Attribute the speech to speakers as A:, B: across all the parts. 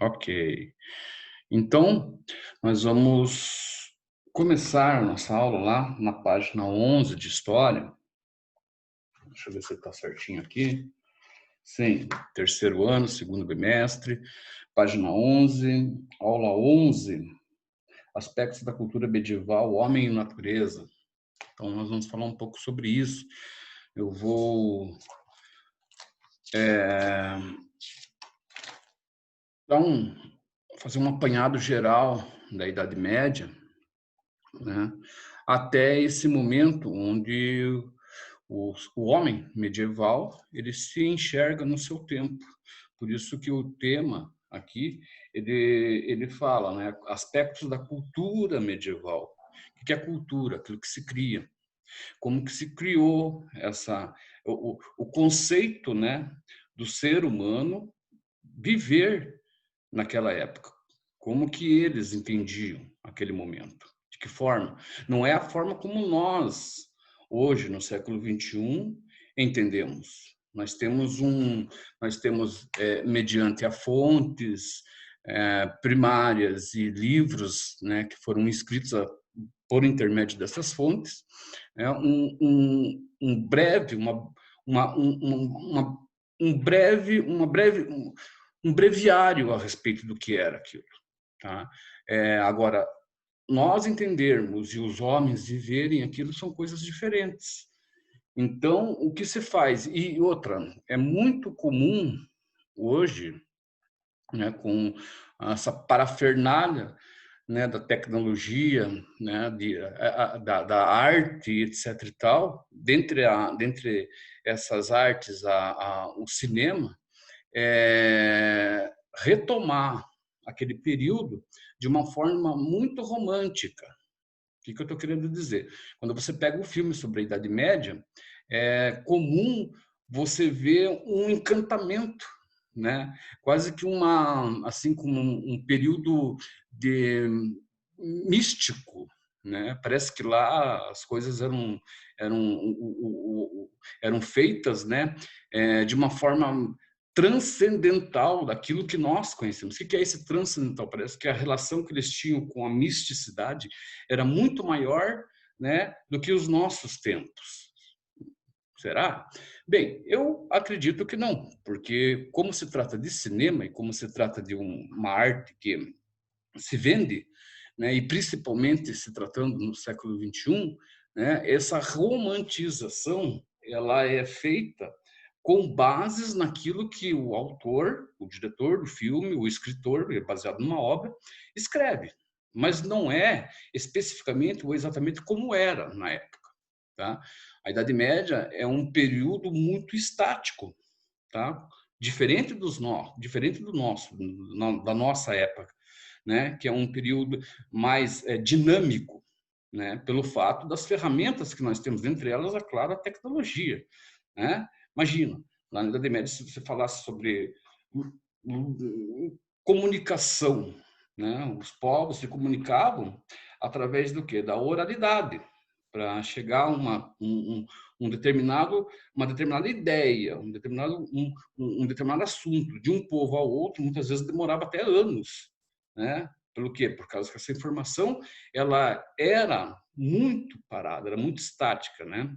A: Ok. Então, nós vamos começar a nossa aula lá na página 11 de História. Deixa eu ver se está certinho aqui. Sim, terceiro ano, segundo bimestre, página 11, aula 11, aspectos da cultura medieval, homem e natureza. Então, nós vamos falar um pouco sobre isso. Eu vou dar fazer um apanhado geral da Idade Média, né, até esse momento onde o homem medieval ele se enxerga no seu tempo. Por isso que o tema aqui ele fala, né, aspectos da cultura medieval. O que é cultura? Aquilo que se cria. Como que se criou o conceito, né, do ser humano viver naquela época. Como que eles entendiam aquele momento? De que forma? Não é a forma como nós, hoje, no século XXI, entendemos. Nós temos mediante a fontes primárias e livros, né, que foram escritos por intermédio dessas fontes, um breve, uma, uma breve, um breviário a respeito do que era aquilo. Tá? Agora, nós entendermos e os homens viverem aquilo são coisas diferentes. Então, o que se faz? E outra, é muito comum hoje, né, com essa parafernália, né, da tecnologia, né, da arte, etc. e tal, dentre essas artes, o cinema, retomar aquele período de uma forma muito romântica. O que eu estou querendo dizer? Quando você pega um filme sobre a Idade Média, é comum você ver um encantamento, né? Quase que assim como um período de místico, né? Parece que lá as coisas eram feitas, né? De uma forma transcendental daquilo que nós conhecemos. O que é esse transcendental? Parece que a relação que eles tinham com a misticidade era muito maior, né, do que os nossos tempos. Será? Bem, eu acredito que não, porque como se trata de cinema e como se trata de uma arte que se vende, né, e principalmente se tratando no século XXI, né, essa romantização ela é feita com bases naquilo que o autor, o diretor do filme, o escritor, baseado numa obra, escreve. Mas não é especificamente ou exatamente como era na época. Tá? A Idade Média é um período muito estático, tá? Diferente do nosso, da nossa época, né? Que é um período mais dinâmico, né? Pelo fato das ferramentas que nós temos, entre elas, é claro, a tecnologia, né? Imagina, lá na Idade Média, se você falasse sobre comunicação, né? Os povos se comunicavam através do quê? Da oralidade, para chegar a um uma determinada ideia, um determinado assunto de um povo ao outro, muitas vezes demorava até anos, né? Pelo quê? Por causa que essa informação ela era muito parada, era muito estática, né?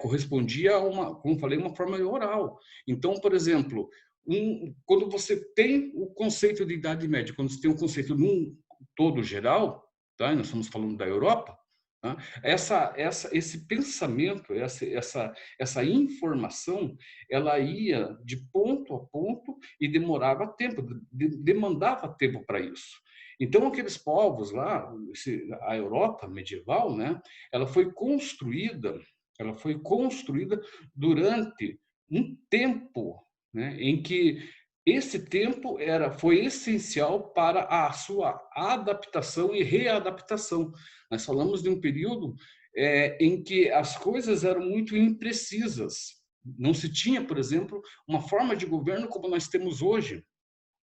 A: Correspondia a como falei, uma forma oral. Então, por exemplo, quando você tem o conceito de Idade Média, quando você tem o conceito num todo geral, tá? Nós estamos falando da Europa, tá? Esse pensamento, essa informação, ela ia de ponto a ponto e demorava tempo, demandava tempo para isso. Então, aqueles povos lá, a Europa medieval, né, ela foi construída durante um tempo, né, em que esse tempo foi essencial para a sua adaptação e readaptação. Nós falamos de um período em que as coisas eram muito imprecisas. Não se tinha, por exemplo, uma forma de governo como nós temos hoje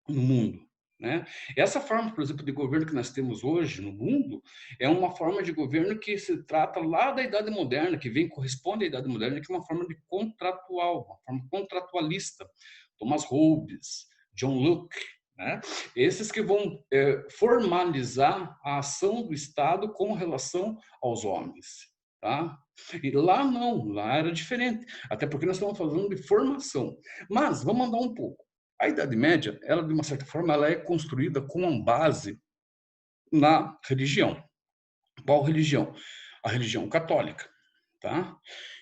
A: no mundo. Né? Essa forma, por exemplo, de governo que nós temos hoje no mundo é uma forma de governo que se trata lá da Idade Moderna, que corresponde à Idade Moderna, que é uma forma de contratual, uma forma contratualista. Thomas Hobbes, John Locke, né? Esses que vão formalizar a ação do Estado com relação aos homens. Tá? E lá não, lá era diferente, até porque nós estamos falando de formação. Mas vamos andar um pouco. A Idade Média, ela de uma certa forma, ela é construída com uma base na religião. Qual religião? A religião católica. Tá?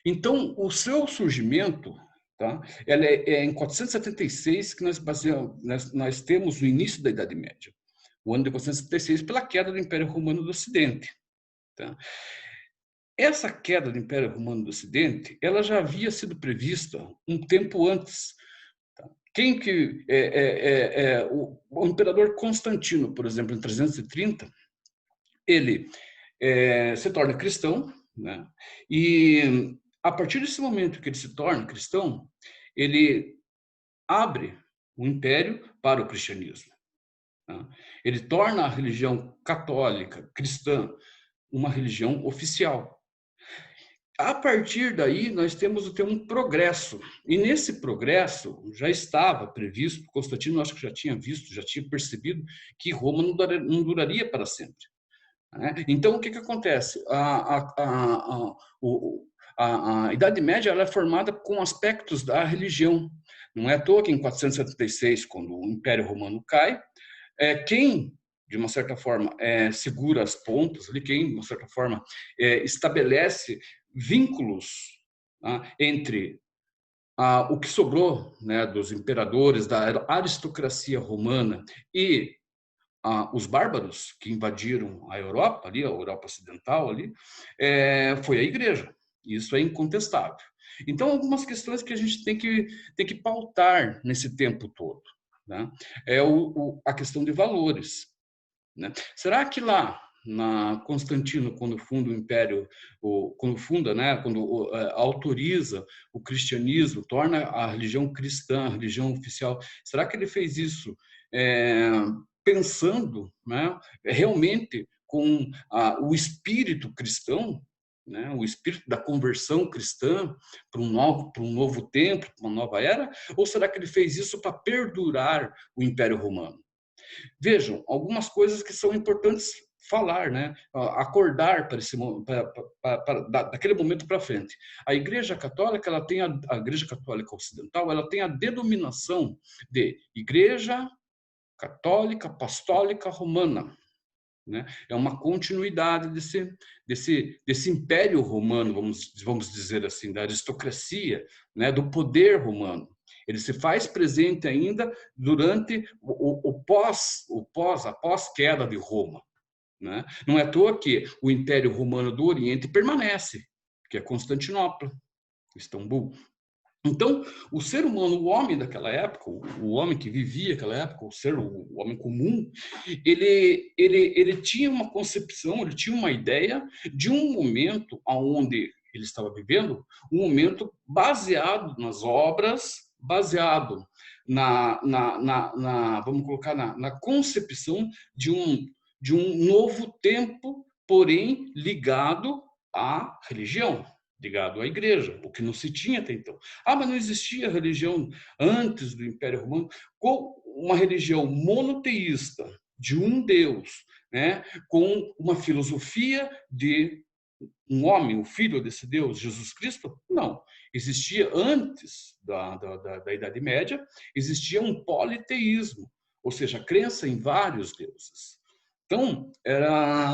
A: Então, o seu surgimento, tá? Ela é em 476 que nós temos o início da Idade Média. O ano de 476 pela queda do Império Romano do Ocidente. Tá? Essa queda do Império Romano do Ocidente, ela já havia sido prevista um tempo antes. Tá? Quem que o imperador Constantino, por exemplo, em 330, ele se torna cristão, né? E a partir desse momento que ele se torna cristão, ele abre o império para o cristianismo. Tá? Ele torna a religião católica, cristã, uma religião oficial. A partir daí, nós temos um progresso. E nesse progresso já estava previsto, Constantino acho que já tinha visto, já tinha percebido que Roma não duraria para sempre. Então, o que acontece? A Idade Média ela é formada com aspectos da religião. Não é à toa que em 476, quando o Império Romano cai, quem, de uma certa forma, segura as pontas, quem, de uma certa forma, estabelece vínculos entre o que sobrou, né, dos imperadores, da aristocracia romana e os bárbaros que invadiram a Europa, a Europa Ocidental, foi a Igreja. Isso é incontestável. Então, algumas questões que a gente tem que pautar nesse tempo todo. Né? A questão de valores. Né? Será que lá, na Constantino, quando funda o Império, quando funda, né, quando autoriza o cristianismo, torna a religião cristã, a religião oficial, será que ele fez isso pensando, né, realmente com o espírito cristão, né, o espírito da conversão cristã para um novo tempo, para uma nova era? Ou será que ele fez isso para perdurar o Império Romano? Vejam, algumas coisas que são importantes falar, né? Acordar daquele momento para frente. A Igreja Católica, a Igreja Católica Ocidental, ela tem a denominação de Igreja Católica Apostólica Romana. Né? É uma continuidade desse império romano, vamos dizer assim, da aristocracia, né? Do poder romano. Ele se faz presente ainda durante a pós-queda de Roma. Né? Não é à toa que o Império Romano do Oriente permanece, que é Constantinopla, Istambul. Então, o ser humano, o homem daquela época, o homem que vivia naquela época, o homem comum, ele tinha uma concepção, ele tinha uma ideia de um momento onde ele estava vivendo, um momento baseado nas obras, baseado vamos colocar, na concepção de um novo tempo, porém ligado à religião, ligado à igreja, o que não se tinha até então. Mas não existia religião antes do Império Romano, com uma religião monoteísta, de um Deus, né? Com uma filosofia de um homem, o filho desse Deus, Jesus Cristo? Não. Existia antes da Idade Média, existia um politeísmo, ou seja, a crença em vários deuses. Então,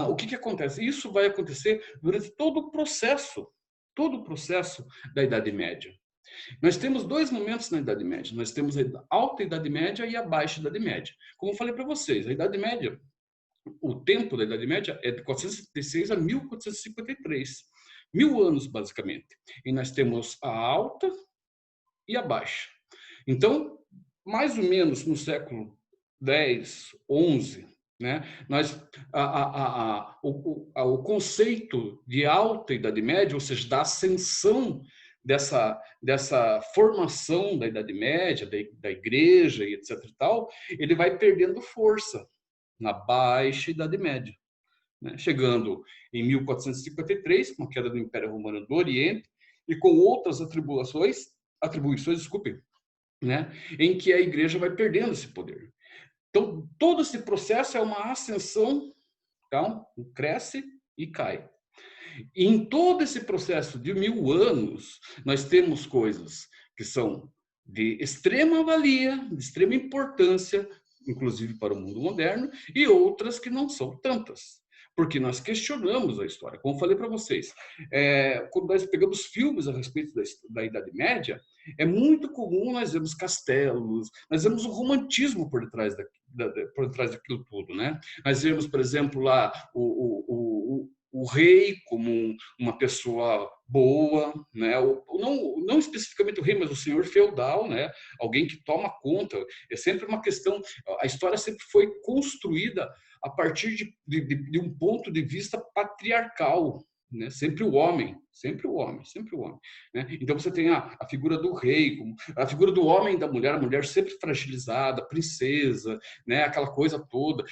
A: o que acontece? Isso vai acontecer durante todo o processo da Idade Média. Nós temos dois momentos na Idade Média. Nós temos a Alta Idade Média e a Baixa Idade Média. Como eu falei para vocês, a Idade Média, o tempo da Idade Média é de 476 a 1453. 1000 anos, basicamente. E nós temos a Alta e a Baixa. Então, mais ou menos no século 10, 11, né? O conceito de alta Idade Média, ou seja, da ascensão dessa formação da Idade Média, da igreja e etc. e tal, ele vai perdendo força na Baixa Idade Média, né? Chegando em 1453, com a queda do Império Romano do Oriente, e com outras atribuições, desculpe, né? Em que a igreja vai perdendo esse poder. todo esse processo é uma ascensão, então, cresce e cai. E em todo esse processo de 1000 anos, nós temos coisas que são de extrema valia, de extrema importância, inclusive para o mundo moderno, e outras que não são tantas. Porque nós questionamos a história. Como falei para vocês, quando nós pegamos filmes a respeito da Idade Média, é muito comum nós vermos castelos, nós vemos o romantismo por trás daquilo tudo, né? Nós vemos, por exemplo, lá o rei como uma pessoa boa, né? Não especificamente o rei, mas o senhor feudal, né? Alguém que toma conta. É sempre uma questão. A história sempre foi construída a partir de um ponto de vista patriarcal, né? Sempre o homem, sempre o homem, sempre o homem. Né? Então você tem a figura do rei, a figura do homem e da mulher, a mulher sempre fragilizada, princesa, né? Aquela coisa toda.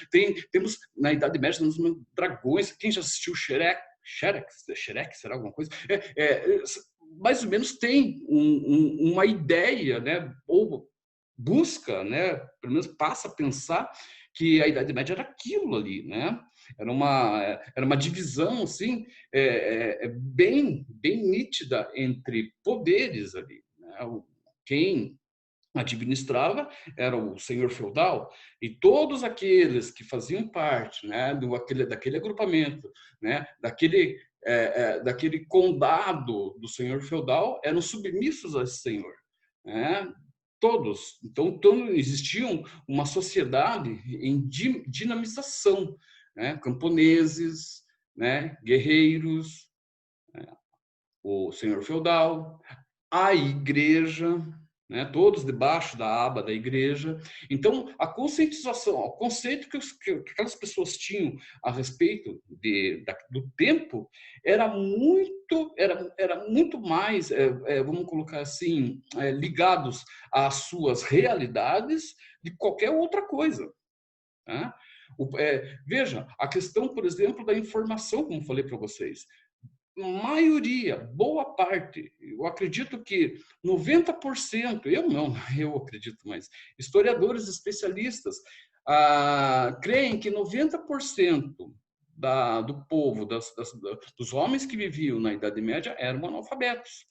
A: Temos na Idade Média temos dragões. Quem já assistiu Shrek, será alguma coisa? Mais ou menos tem uma ideia, né? Ou busca, né? Pelo menos passa a pensar que a Idade Média era aquilo ali, né? Era uma divisão assim, bem nítida entre poderes ali. Né? Quem administrava era o senhor feudal, e todos aqueles que faziam parte, né, daquele agrupamento, né, daquele condado do senhor feudal eram submissos a esse senhor. Né? Todos. Então, existiam uma sociedade em dinamização, né? Camponeses, né? Guerreiros, né? O senhor feudal, a igreja, né? Todos debaixo da aba da igreja. Então, a conscientização, o conceito que aquelas pessoas tinham a respeito do tempo era muito mais, vamos colocar assim, ligados às suas realidades de qualquer outra coisa. Né? Veja, a questão, por exemplo, da informação, como falei para vocês. Maioria, boa parte, eu acredito que 90%, eu acredito, mas historiadores especialistas creem que 90% do povo, dos homens que viviam na Idade Média eram analfabetos.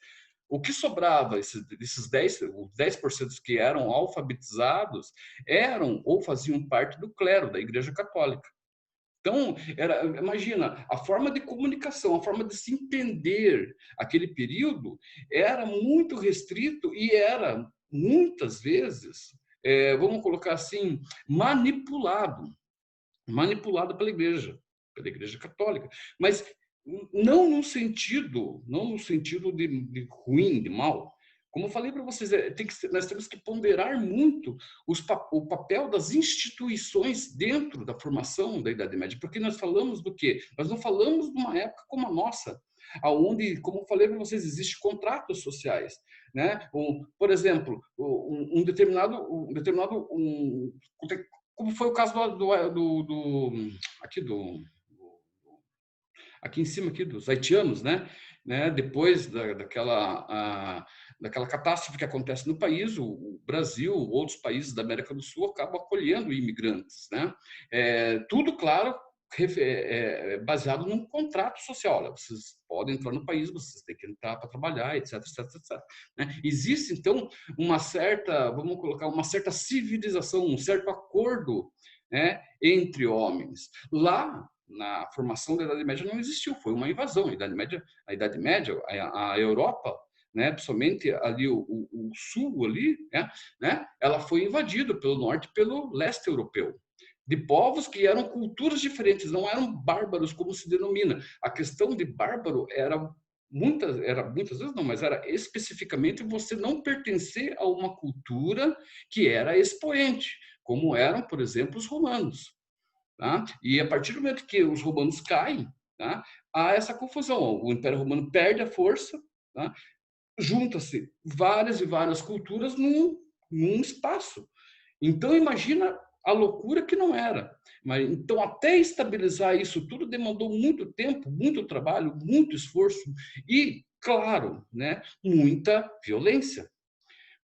A: O que sobrava, esses 10% que eram alfabetizados, eram ou faziam parte do clero, da Igreja Católica. Então, imagina, a forma de comunicação, a forma de se entender aquele período era muito restrito e era, muitas vezes, vamos colocar assim, manipulado pela Igreja Católica. Mas não no sentido de ruim, de mal. Como eu falei para vocês, nós temos que ponderar muito o papel das instituições dentro da formação da Idade Média, porque nós falamos do quê? Nós não falamos de uma época como a nossa, onde, como eu falei para vocês, existem contratos sociais. Né? Por exemplo, um determinado como foi o caso aqui em cima aqui dos haitianos, né? Depois daquela catástrofe que acontece no país, o Brasil, outros países da América do Sul acabam acolhendo imigrantes, né? Tudo, claro, baseado num contrato social. Olha, vocês podem entrar no país, vocês têm que entrar para trabalhar, etc, etc, etc. Né? Existe, então, vamos colocar, uma certa civilização, um certo acordo, né, entre homens. Lá, na formação da Idade Média não existiu, foi uma invasão. A Idade Média, a Europa, né, principalmente ali o sul ali, né, ela foi invadida pelo norte e pelo leste europeu, de povos que eram culturas diferentes, não eram bárbaros como se denomina. A questão de bárbaro era muitas vezes não, mas era especificamente você não pertencer a uma cultura que era expoente, como eram, por exemplo, os romanos. Tá? E a partir do momento que os romanos caem, tá? Há essa confusão. O Império Romano perde a força, tá? Junta-se várias e várias culturas num espaço. Então, imagina a loucura que não era. Mas, então, até estabilizar isso tudo demandou muito tempo, muito trabalho, muito esforço e, claro, né, muita violência.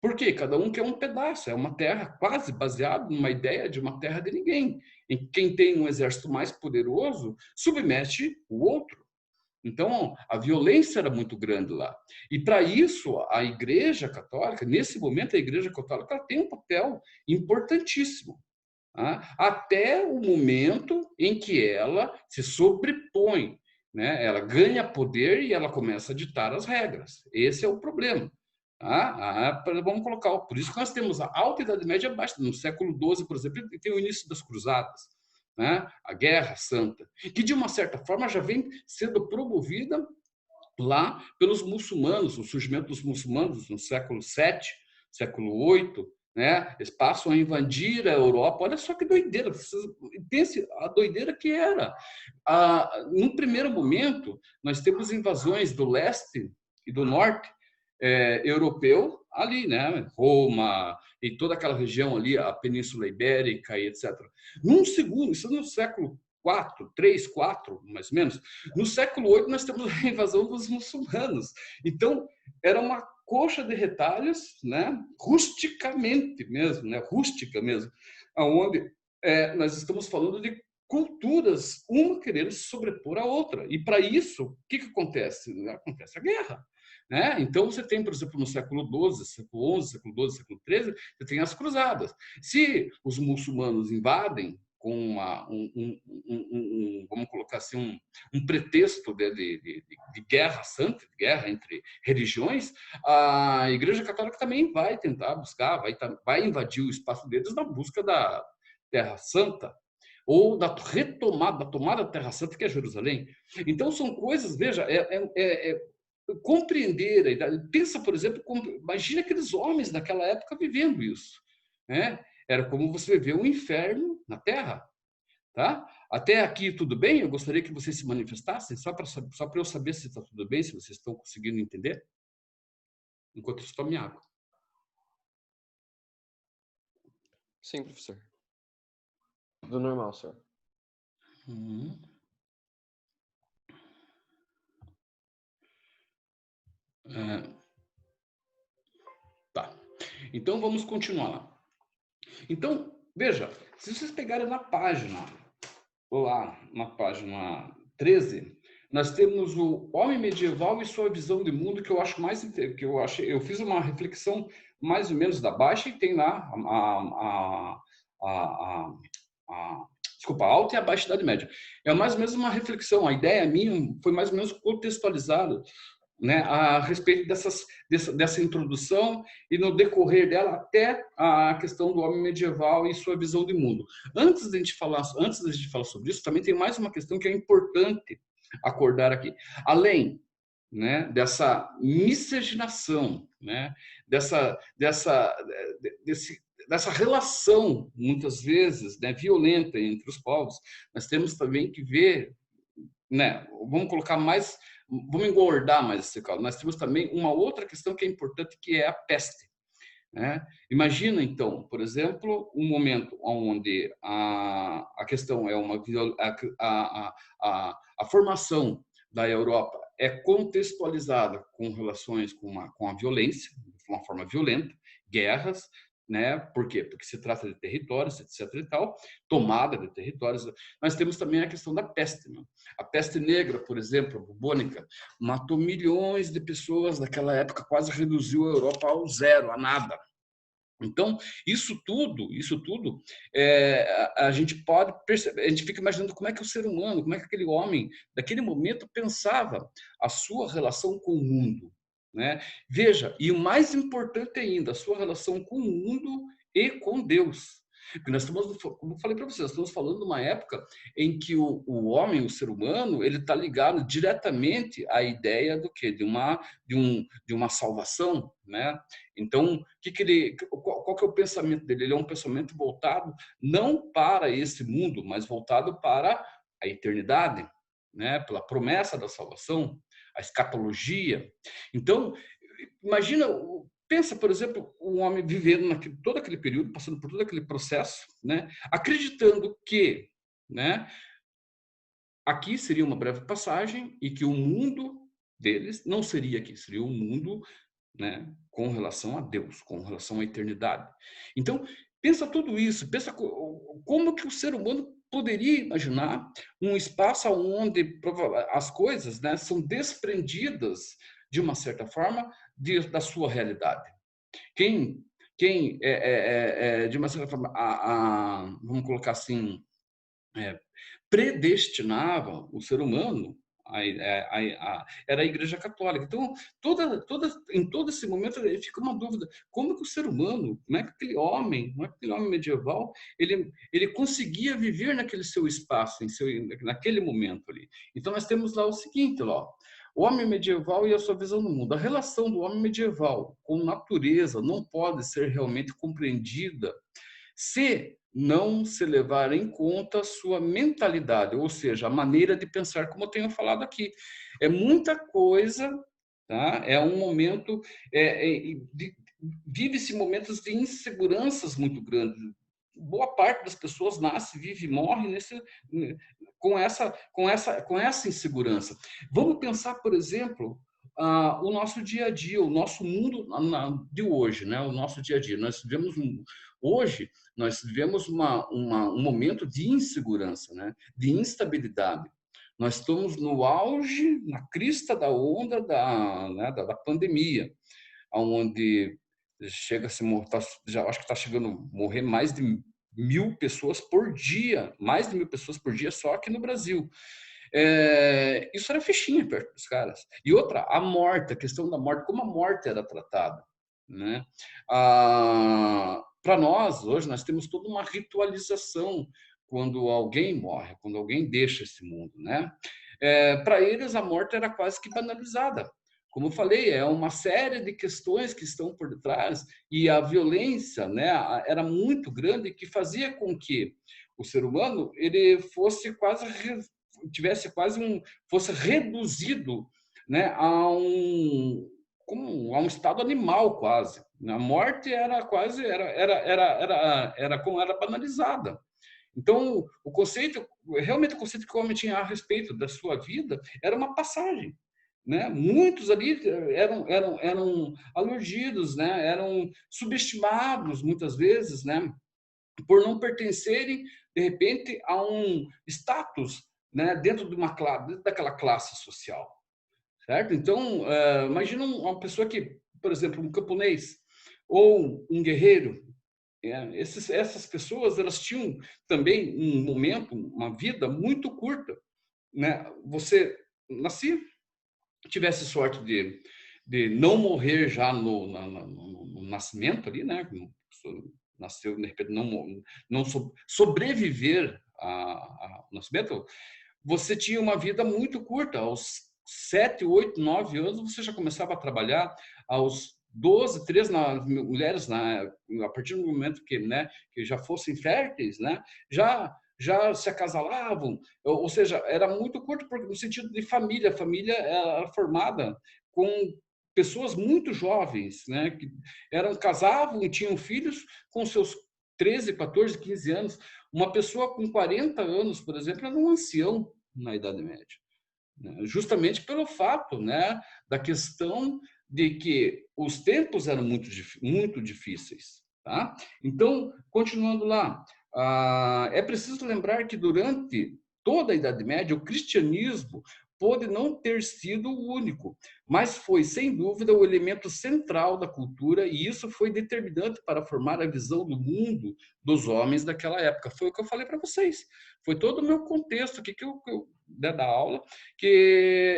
A: Por quê? Cada um quer um pedaço, é uma terra quase baseada numa ideia de uma terra de ninguém, em que quem tem um exército mais poderoso submete o outro. Então, a violência era muito grande lá. E para isso, a Igreja Católica, nesse momento, a Igreja Católica ela tem um papel importantíssimo, tá? Até o momento em que ela se sobrepõe, né? Ela ganha poder e ela começa a ditar as regras. Esse é o problema. Tá? Vamos colocar, por isso que nós temos a Alta Idade Média baixa. No século XII, por exemplo, tem o início das Cruzadas, né? A Guerra Santa, que de uma certa forma já vem sendo promovida lá pelos muçulmanos, o surgimento dos muçulmanos no século VII, século VIII, né? Eles passam a invadir a Europa. Olha só que doideira, pense a doideira que era. No primeiro momento, nós temos invasões do leste e do norte europeu ali, né? Roma e toda aquela região ali, a Península Ibérica e etc. Num segundo, isso no século 4, 3, 4, mais ou menos. No século 8 nós temos a invasão dos muçulmanos. Então, era uma coxa de retalhos, né? Rusticamente mesmo, né? Rústica mesmo, aonde nós estamos falando de culturas, uma querendo se sobrepor à outra. E para isso, o que acontece? Acontece a guerra. Né? Então, você tem, por exemplo, no século XII, século XI, século XII, século XIII, você tem as cruzadas. Se os muçulmanos invadem com vamos colocar assim, um pretexto de guerra santa, de guerra entre religiões, a Igreja Católica também vai tentar buscar, vai invadir o espaço deles na busca da Terra Santa, ou da retomada, da tomada da Terra Santa, que é Jerusalém. Então, são coisas, veja, compreender a idade. Pensa, por exemplo, imagina aqueles homens naquela época vivendo isso. Né? Era como você vê um inferno na Terra. Tá? Até aqui tudo bem? Eu gostaria que vocês se manifestassem, só para eu saber se está tudo bem, se vocês estão conseguindo entender, enquanto eu tomo água.
B: Sim, professor. Do normal, senhor.
A: Tá. Então vamos continuar. Então, veja, se vocês pegarem na página, lá na página 13, nós temos o homem medieval e sua visão de mundo, que eu acho mais que eu fiz uma reflexão mais ou menos da baixa e tem lá desculpa, a alta e a baixa idade média. É mais ou menos uma reflexão. A ideia minha foi mais ou menos contextualizada, né, a respeito dessa introdução e no decorrer dela até a questão do homem medieval e sua visão de mundo. Antes da gente falar sobre isso, também tem mais uma questão que é importante acordar aqui. Além, né, dessa miscigenação, né, dessa relação, muitas vezes, né, violenta entre os povos, nós temos também que ver, né, vamos engordar mais esse caldo. Nós temos também uma outra questão que é importante, que é a peste. Né? Imagina, então, por exemplo, um momento onde a questão é a formação da Europa é contextualizada com relações com a violência, de uma forma violenta, guerras, né? Por quê? Porque se trata de territórios, etc. e tal, tomada de territórios. Nós temos também a questão da peste. Né? A peste negra, por exemplo, a bubônica, matou milhões de pessoas naquela época, quase reduziu a Europa ao zero, a nada. Então, isso tudo, a gente pode perceber, a gente fica imaginando como é que o ser humano, como é que aquele homem, daquele momento, pensava a sua relação com o mundo. Né? Veja, e o mais importante ainda, a sua relação com o mundo e com Deus. Porque nós estamos, como eu falei para vocês, estamos falando de uma época em que o homem, o ser humano, ele está ligado diretamente à ideia do quê? De uma salvação, né? Então, qual que é o pensamento dele? Ele é um pensamento voltado não para esse mundo, mas voltado para a eternidade, né? Pela promessa da salvação, a escatologia. Então, imagina, pensa, por exemplo, um homem vivendo todo aquele período, passando por todo aquele processo, né? Acreditando que, né? Aqui seria uma breve passagem e que o mundo deles não seria aqui, seria um mundo né? Com relação a Deus, com relação à eternidade. Então, pensa tudo isso, pensa como que o ser humano poderia imaginar um espaço onde as coisas, né, são desprendidas, de uma certa forma, da sua realidade. Quem, de uma certa forma, vamos colocar assim, é, predestinava o ser humano era a Igreja Católica. Então, em todo esse momento, fica uma dúvida: como que o ser humano, como é que aquele homem medieval, ele conseguia viver naquele seu espaço, naquele momento ali? Então, nós temos lá o seguinte, ó, o homem medieval e a sua visão do mundo. A relação do homem medieval com natureza não pode ser realmente compreendida se não se levar em conta a sua mentalidade, ou seja, a maneira de pensar, como eu tenho falado aqui. É muita coisa, tá? É um momento, vive-se momentos de inseguranças muito grandes. Boa parte das pessoas nasce, vive e morre com essa insegurança. Vamos pensar, por exemplo, o nosso dia a dia, o nosso mundo de hoje, né? O nosso dia a dia. Hoje nós vivemos um momento de insegurança, né? De instabilidade. Nós estamos no auge, na crista da onda da pandemia, onde chega a se já acho que está chegando a morrer mais de 1.000 pessoas por dia, mais de 1.000 pessoas por dia só aqui no Brasil. Isso era fichinha perto dos caras. E outra, a questão da morte, como a morte era tratada, né? Para nós, hoje, nós temos toda uma ritualização quando alguém morre, quando alguém deixa esse mundo, né? Para eles, a morte era quase que banalizada. Como eu falei, é uma série de questões que estão por detrás e a violência, né, era muito grande, que fazia com que o ser humano ele fosse quase fosse reduzido, né, a um estado animal quase. A morte era quase era banalizada. Então, realmente o conceito que o homem tinha a respeito da sua vida era uma passagem, né? Muitos ali eram aludidos, né? Eram subestimados muitas vezes, né? Por não pertencerem de repente a um status, né? Dentro daquela classe social, certo? Então, imagina uma pessoa que, por exemplo, um camponês ou um guerreiro. Essas pessoas, elas tinham também um momento, uma vida muito curta, né? Você nascia, tivesse sorte de não morrer já no nascimento ali, né? Nasceu, de repente, não sobreviver ao nascimento, você tinha uma vida muito curta. Aos 7, 8, 9 anos, você já começava a trabalhar. Aos 12, 13, mulheres, a partir do momento que já fossem férteis, né, já se acasalavam, ou seja, era muito curto no sentido de família. A família era formada com pessoas muito jovens, né, que casavam e tinham filhos com seus 13, 14, 15 anos. Uma pessoa com 40 anos, por exemplo, era um ancião na Idade Média, né? Justamente pelo fato, né, da questão de que os tempos eram muito difíceis, tá? Então, continuando lá, é preciso lembrar que durante toda a Idade Média, o cristianismo pode não ter sido o único, mas foi, sem dúvida, o elemento central da cultura, e isso foi determinante para formar a visão do mundo dos homens daquela época. Foi o que eu falei para vocês. Foi todo o meu contexto aqui que eu da aula, que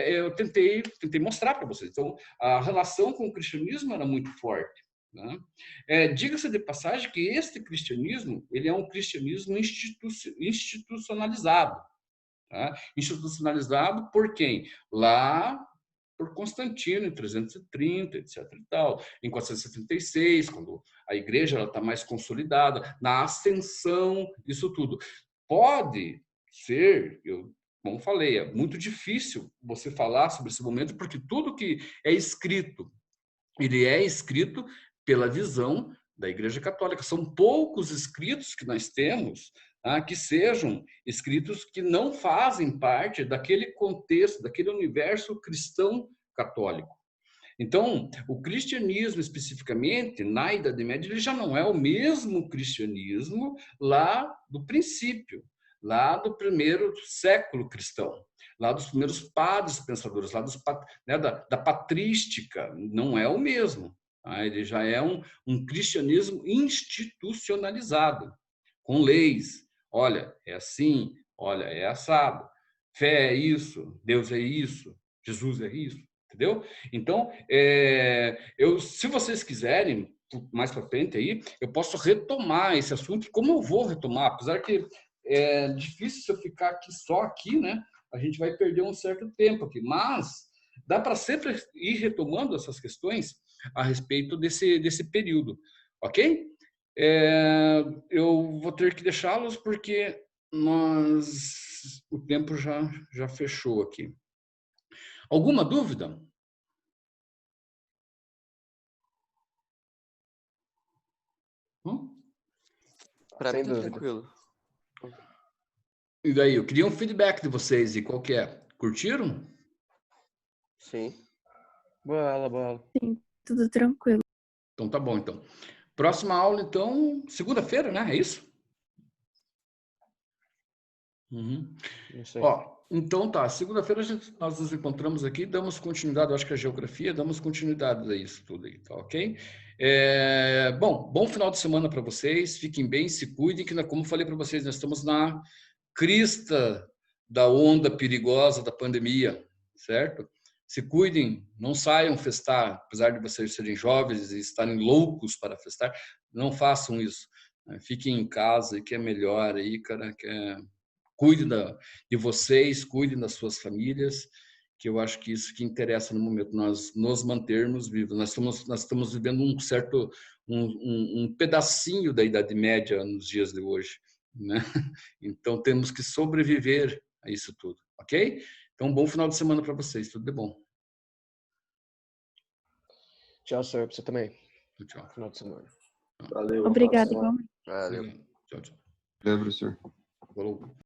A: eu tentei mostrar para vocês. Então, a relação com o cristianismo era muito forte, né? Diga-se de passagem que este cristianismo, ele é um cristianismo institucionalizado. Tá? Institucionalizado por quem? Lá por Constantino, em 330, etc. E tal. Em 476, quando a igreja está mais consolidada, na ascensão, isso tudo. Pode ser, como falei, é muito difícil você falar sobre esse momento, porque tudo que é escrito, ele é escrito pela visão da Igreja Católica. São poucos escritos que nós temos, que sejam escritos que não fazem parte daquele contexto, daquele universo cristão católico. Então, o cristianismo especificamente, na Idade Média, ele já não é o mesmo cristianismo lá do princípio, lá do primeiro século cristão, lá dos primeiros padres pensadores, lá né, da patrística, não é o mesmo. Tá? Ele já é um cristianismo institucionalizado, com leis. Olha, é assim, olha, é assado. Fé é isso, Deus é isso, Jesus é isso, entendeu? Então, se vocês quiserem, mais para frente aí, eu posso retomar esse assunto, como eu vou retomar, apesar que é difícil se eu ficar aqui só aqui, né? A gente vai perder um certo tempo aqui, mas dá para sempre ir retomando essas questões a respeito desse período, ok? Eu vou ter que deixá-los porque o tempo já fechou aqui. Alguma dúvida?
B: Para mim
C: Sem
B: tá
C: dúvida.
B: tranquilo.
A: E daí, eu queria um feedback de vocês. E qual que é? Curtiram?
B: Sim.
C: Boa aula, boa aula.
D: Sim, tudo tranquilo.
A: Então tá bom, então. Próxima aula, então, segunda-feira, né? É isso? Uhum.
C: Não sei.
A: Ó, então tá, segunda-feira nós nos encontramos aqui, damos continuidade, eu acho que a geografia, damos continuidade a isso tudo aí, tá ok? Bom final de semana para vocês, fiquem bem, se cuidem, que como falei para vocês, nós estamos na crista da onda perigosa da pandemia, certo? Se cuidem, não saiam festar, apesar de vocês serem jovens e estarem loucos para festar, não façam isso. Fiquem em casa, que é melhor aí, cara, cuide de vocês, cuidem das suas famílias, que eu acho que isso que interessa no momento, nós nos mantermos vivos. Nós estamos vivendo um pedacinho da Idade Média nos dias de hoje, né? Então temos que sobreviver a isso tudo, ok? Então, bom final de semana para vocês, tudo de bom.
C: Tchau, senhor. Pra você também.
A: Tchau.
C: Final de semana.
E: Valeu.
D: Obrigada,
E: abraço.
D: igualmente.
B: Valeu.
A: Tchau, tchau.
E: Valeu, professor.
A: Falou.